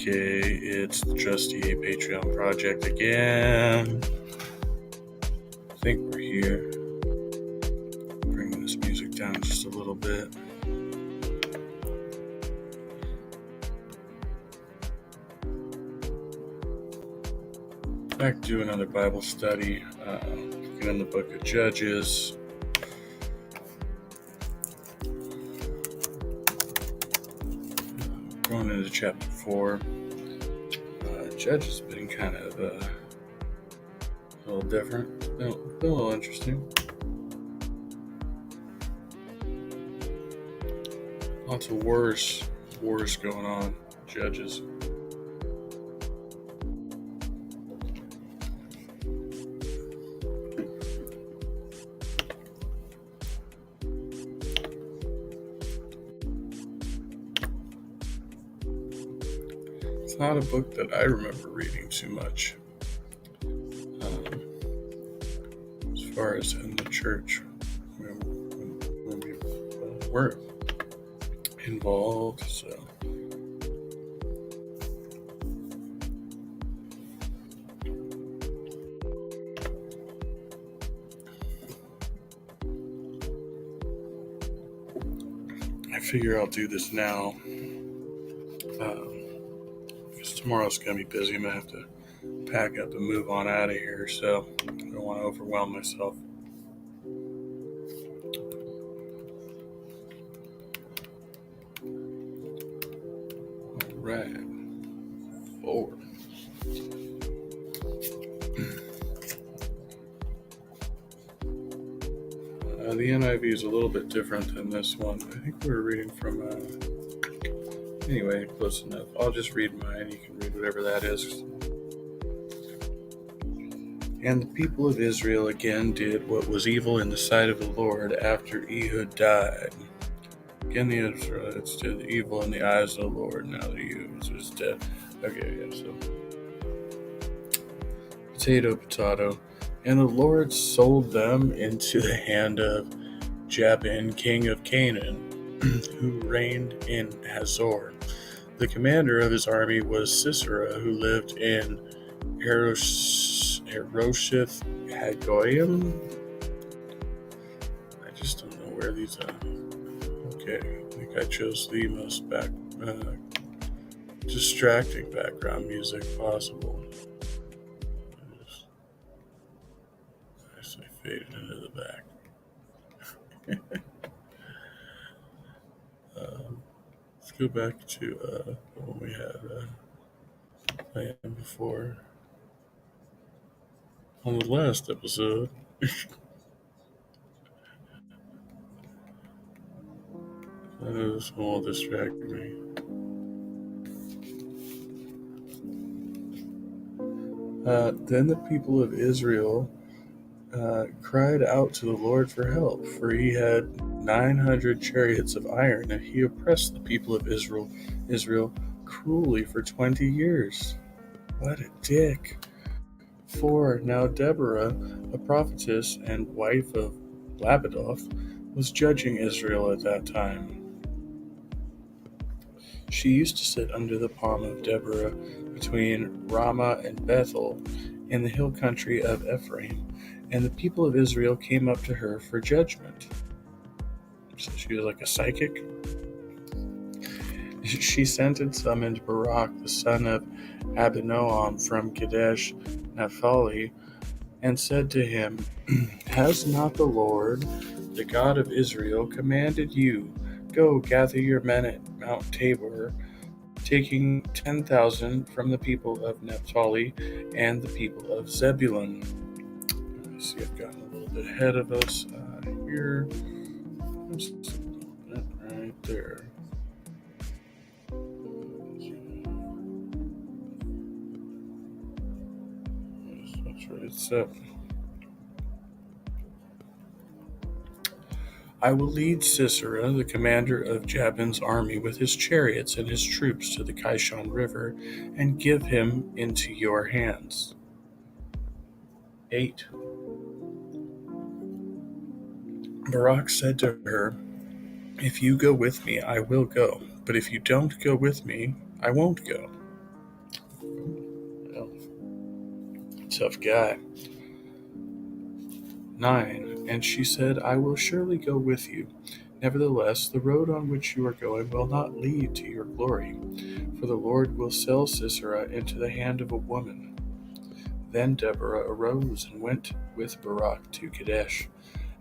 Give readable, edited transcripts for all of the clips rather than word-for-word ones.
Okay, it's the Trusty A Patreon project again. I think we're here. Bringing this music down just a little bit. Back to do another Bible study. Looking in the book of Judges. Going into chapter 4. Judges has been kind of a little different. It's been a little interesting. Lots of wars going on. Judges. It's not a book that I remember reading too much. As far as in the church, when we were involved, so. I figure I'll do this now. Because tomorrow's going to be busy. I'm going to have to pack up and move on out of here, so I don't want to overwhelm myself. Alright. 4. The NIV is a little bit different than this one. I think we were reading from anyway, close enough. I'll just read mine. You can read whatever that is. And the people of Israel again did what was evil in the sight of the Lord after Ehud died. Again, the Israelites did evil in the eyes of the Lord now that Ehud was dead. Okay, yeah, so. Potato. And the Lord sold them into the hand of Jabin, king of Canaan, who reigned in Hazor. The commander of his army was Sisera, who lived in Harosheth Hagoyim. I just don't know where these are. Okay, I think I chose the most distracting background music possible. I faded into the back. Let's go back to what we had planned before on the last episode. This will distract me. Then the people of Israel cried out to the Lord for help, for he had 900 chariots of iron, and he oppressed the people of Israel cruelly for 20 years. What a dick. 4. Now Deborah, a prophetess and wife of Lapidoth, was judging Israel at that time. She used to sit under the palm of Deborah between Ramah and Bethel in the hill country of Ephraim, and the people of Israel came up to her for judgment. So she was like a psychic. She sent and summoned Barak, the son of Abinoam from Kadesh Naphtali, and said to him, Has not the Lord, the God of Israel, commanded you, Go gather your men at Mount Tabor, taking 10,000 from the people of Naphtali and the people of Zebulun? Let's see, I've gotten a little bit ahead of us here. Right there. That's right. So, I will lead Sisera, the commander of Jabin's army, with his chariots and his troops to the Kishon River, and give him into your hands. 8. Barak said to her, If you go with me, I will go, but if you don't go with me, I won't go. Tough guy. 9. And she said, I will surely go with you. Nevertheless, the road on which you are going will not lead to your glory, for the Lord will sell Sisera into the hand of a woman. Then Deborah arose and went with Barak to Kadesh.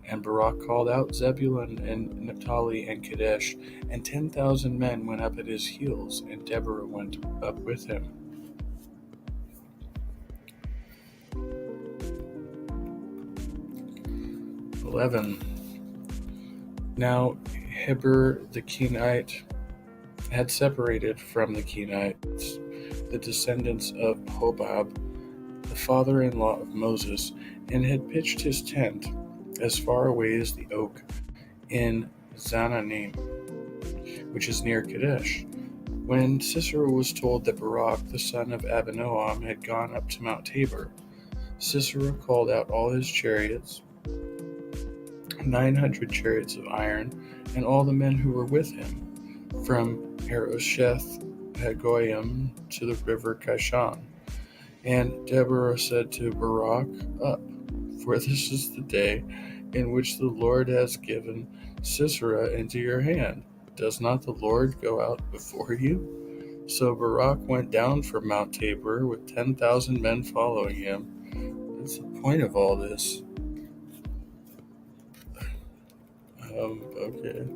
And Barak called out Zebulun and Naphtali and Kadesh, and 10,000 men went up at his heels, and Deborah went up with him. 11. Now Heber the Kenite had separated from the Kenites, the descendants of Hobab, the father-in-law of Moses, and had pitched his tent as far away as the oak in Zananim, which is near Kadesh. When Sisera was told that Barak the son of Abinoam had gone up to Mount Tabor, Sisera called out all his chariots, 900 chariots of iron, and all the men who were with him, from Harosheth Hagoyim to the river Kishon. And Deborah said to Barak, Up, for this is the day in which the Lord has given Sisera into your hand. Does not the Lord go out before you? So Barak went down from Mount Tabor with 10,000 men following him. What's the point of all this? Okay.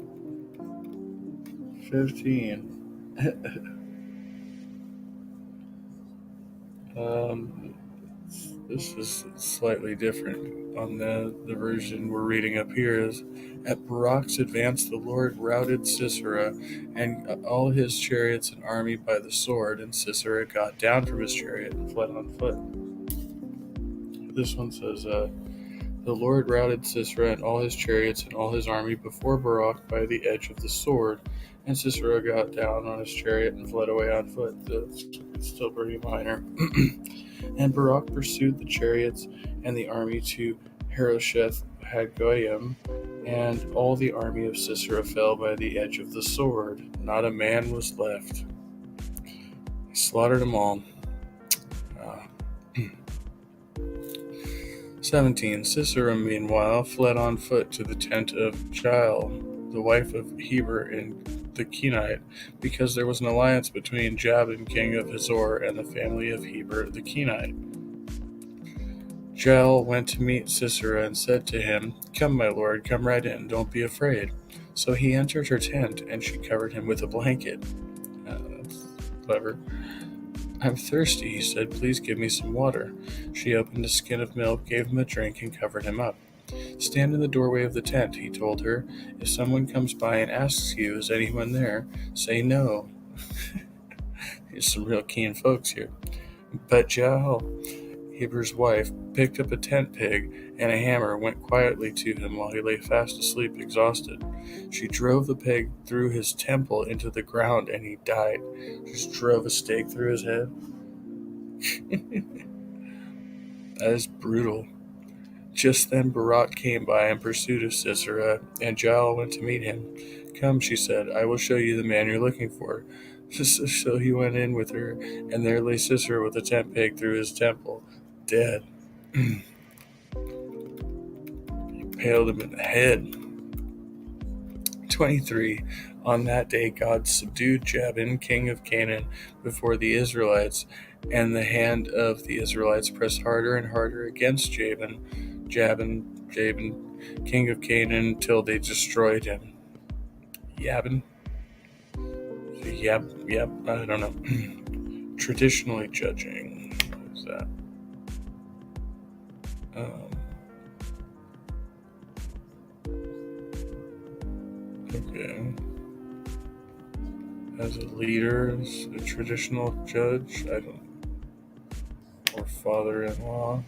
15. This is slightly different on the version we're reading up here. Is at Barak's advance, the Lord routed Sisera and all his chariots and army by the sword, and Sisera got down from his chariot and fled on foot. This one says, the Lord routed Sisera and all his chariots and all his army before Barak by the edge of the sword, and Sisera got down on his chariot and fled away on foot. That's still pretty minor. And Barak pursued the chariots and the army to Harosheth Hagoyim, and all the army of Sisera fell by the edge of the sword. Not a man was left. He slaughtered them all. 17. Sisera, meanwhile, fled on foot to the tent of Jael, the wife of Heber and the Kenite, because there was an alliance between Jabin, king of Hazor, and the family of Heber the Kenite. Jael went to meet Sisera and said to him, Come, my lord, come right in, don't be afraid. So he entered her tent, and she covered him with a blanket. That's clever. I'm thirsty, he said. Please give me some water. She opened a skin of milk, gave him a drink, and covered him up. Stand in the doorway of the tent, he told her. If someone comes by and asks you, is anyone there? Say no. There's some real keen folks here. But Jael, Heber's wife, picked up a tent peg and a hammer and went quietly to him while he lay fast asleep, exhausted. She drove the peg through his temple into the ground, and he died. Just drove a stake through his head. That is brutal. Just then Barak came by in pursuit of Sisera, and Jael went to meet him. Come, she said, I will show you the man you're looking for. So he went in with her, and there lay Sisera with a tent peg through his temple, dead. He impaled him in the head. 23. On that day God subdued Jabin, king of Canaan, before the Israelites, and the hand of the Israelites pressed harder and harder against Jabin, king of Canaan, till they destroyed him. Yabin? Yep, I don't know. Traditionally judging. What is that? Okay. As a leader, as a traditional judge, or father-in-law.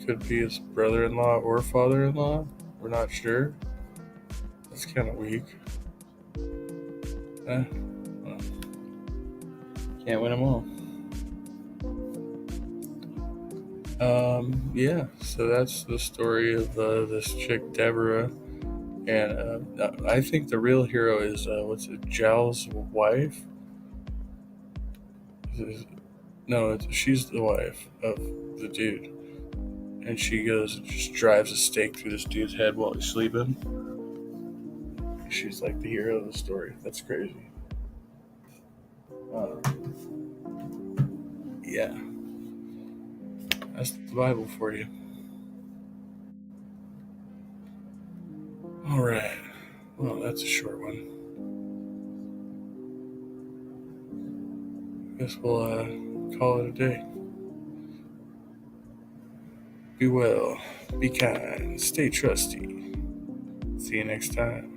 Could be his brother-in-law or father-in-law. We're not sure. That's kind of weak. Well, can't win them all. Yeah, so that's the story of this chick, Deborah. And I think the real hero is, Jael's wife? No, she's the wife of the dude. And she goes and just drives a stake through this dude's head while he's sleeping. She's like the hero of the story. That's crazy. Uh, yeah, that's the Bible for you. All right. Well, that's a short one. Guess we'll call it a day. Be well, be kind, stay trusty. See you next time.